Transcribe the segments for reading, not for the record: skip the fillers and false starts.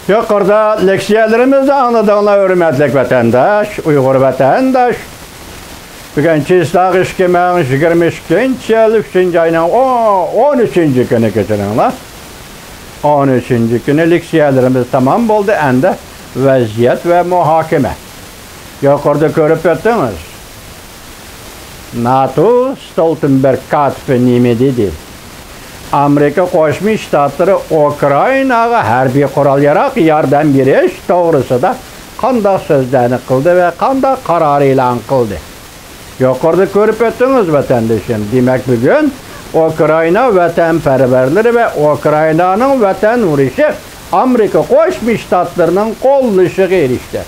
Yukarıda leksiyalarımızda anladığına hürmetlik vatandaş, Uygur vatandaş. Bugün Çislak işkemen 22. yıl 3. ayının 13. günü geçirinler. 13. günü leksiyalarımız tamam oldu. Ende vaziyet ve muhakeme. Yukarıda görüp öttünüz. NATO Stoltenberg katfı nime dedi. Amerika Qo'shma Shtatlari Ukrainaga harbiy qurol-yarog' yordam berish to'g'risida qanday so'zlarni qildi va qanday qaror e'lon qildi. Yuqorida ko'rib o'tdingiz vatandoshim. Demak, bugun Ukraina vatanparvarlari va Ukrainaning vatan urishi Amerika Qo'shma Shtatlarining qo'llashiga erishdi.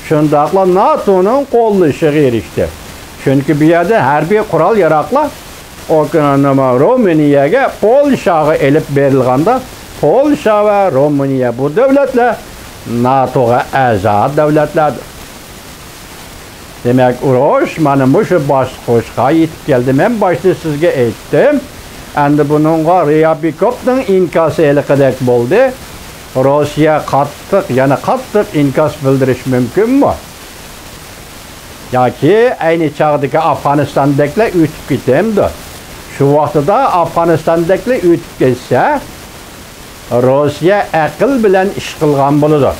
Shundaqla NATOning qo'llashiga erishdi. Chunki bu yerda harbiy qurol-yaroqlar Romaniyaga Polshaga elib berilganda Polsha va Romaniya bu davlatlar NATOga a'zo davlatlardir. Demak, urush mana shu bosqichga yetib keldi. Men boshda sizga aytdim. Endi buningga Ryabkovning inkosi eliqidek bo'ldi. Rossiya qattiq inkos bildirish mumkinmi? Yoki ayni chog'dagi Afg'onistondagilar o'tib ketamdi. Şu vaqtida Afg'onistondagilar o'tib ketsa, Rossiya aql bilan ish qilgan bo'ladi.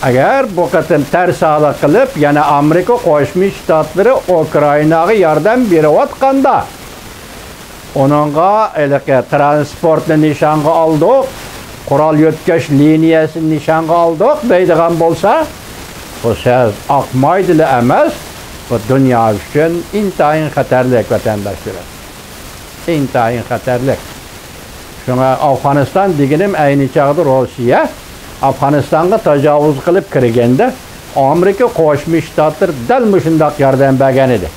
Agar bu qatim tarsalik qilib, yana Amerika Qo'shma Shtatlari Ukrainaga yordam berayotganda, onunga transportni nishonga oldik, qurol yetkash liniyasini nishonga oldik deydigan bo'lsa, bu so'z oqmaydilar emas, bu dunyo uchun intayin xatarli vatandoshlar. İntayin xatarlik. Şuna Afganistan deginim ayni chog'da Rossiya Afganistanga tajovuz qilib kirganda Amerika Qo'shma Shtatlar dal shundoq yordam bergan edi.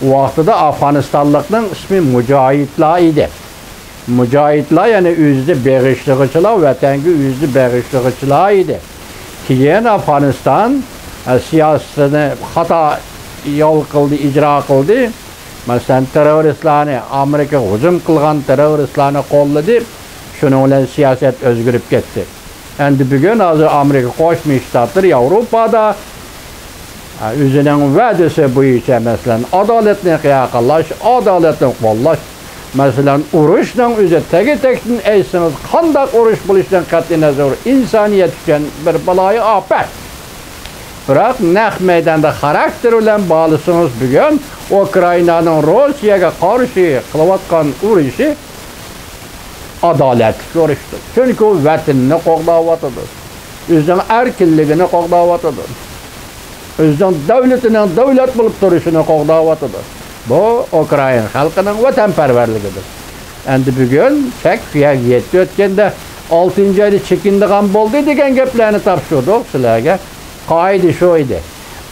U vaqtida Afg'onistonlikning ismi mujohidlar edi. Mujohidlar ya'ni o'zida beg'ishlig'ichilar, vatanga o'zida beg'ishlig'ichilar edi. Keyin Afg'oniston siyosatini xato yo'l qildi, ijro qildi. Masalan, teröristlarni Amerika hücum qilgan teröristlarni qo'lladi. Shuning bilan siyosat o'zgarib ketdi. Endi bugun hozir Amerika Qo'shma Shtatlari Yevropada o'zining va'dasi bo'yicha masalan adolatni yaqinlash, adolatni qo'llash, masalan urushning o'zi tagi-tagdan aytsangiz qanday urush bo'lishidan qat'iy nazar insoniyat uchun bir baloyi ofat. Biroq naq maydonda xarakter bilan bog'lasangiz bugun Ukrainaning Rossiyaga qarshi qilayotgan urushi adolatli urushdir. Chunki u vatanni qo'g'dayotdi. O'zining erkinligini qo'g'dayotdi. O'zining davlatining davlat bo'lib turishini qo'g'dayotdi. Bu Ukraina xalqining vatanparvarligidir. Endi bugun chakfiyak yetib o'tganda 6-oyda chekindigan bo'ldi degan gaplarni topshirdik sizlarga. Qoida shu edi.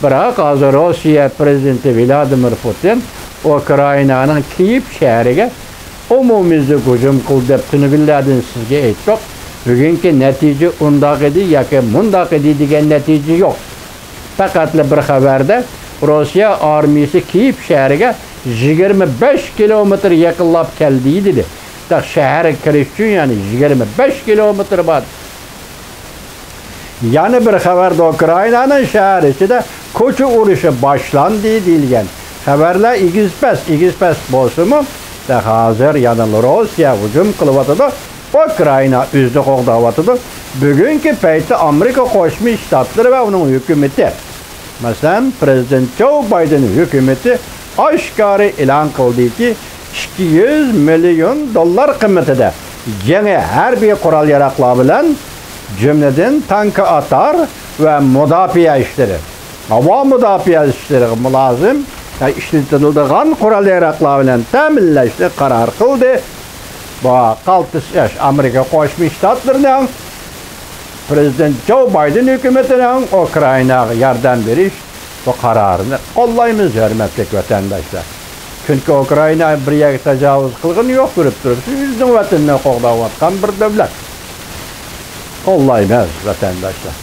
Biroq hozir Rossiya prezidenti Vladimir Putin Ukrainaning Kiyev shahriga umumiyatga hujum qildi deb tunugunlardan sizga aytdik. Bugungi natija undoq edi yoki mundoq edi degan natija yo'q. Faqat bir xabarda Rossiya armiyasi Kiyev shahriga 25 kilometr yaqinlab keldi dedi. Shahar kirish uchun ya'ni 25 kilometr bor. Yani bir xabarda Ukraina'nın şehri içinde koçu urushi boshlandı deyilgan. Xabarlar igizpas bo'lsa-mu, hozir yana Rossiya hujum qilyapti. Ukraina o'zini qo'g'dayapti. Bugungi paytda Amerika Qo'shma Shtatlari va uning hukumati, masalan, prezident Joe Biden hukumati oshkora e'lon qildiki, $200 million qiymatida yangi harbiy qurol-yaroqlar bilan cümleden tanka atar ve müdafaa işleri, hava müdafaa işleri lazım işletildiğin qurol-yaroqlar bilan ta'minlashni qaror qildi. Bu qaltis Amerika Qo'shma Shtatlarining prezident Joe Biden hukumatining Ukrainaga yordam berish bu qarorini qo'llaymiz, hurmatli vatandoshlar. Chunki Ukraina bir yer tajovuz qilgani yo'q, ko'rib turibsiz, o'zining vatanini qo'g'dayotgan bir davlat. Qo'llaymiz vatandoshlar.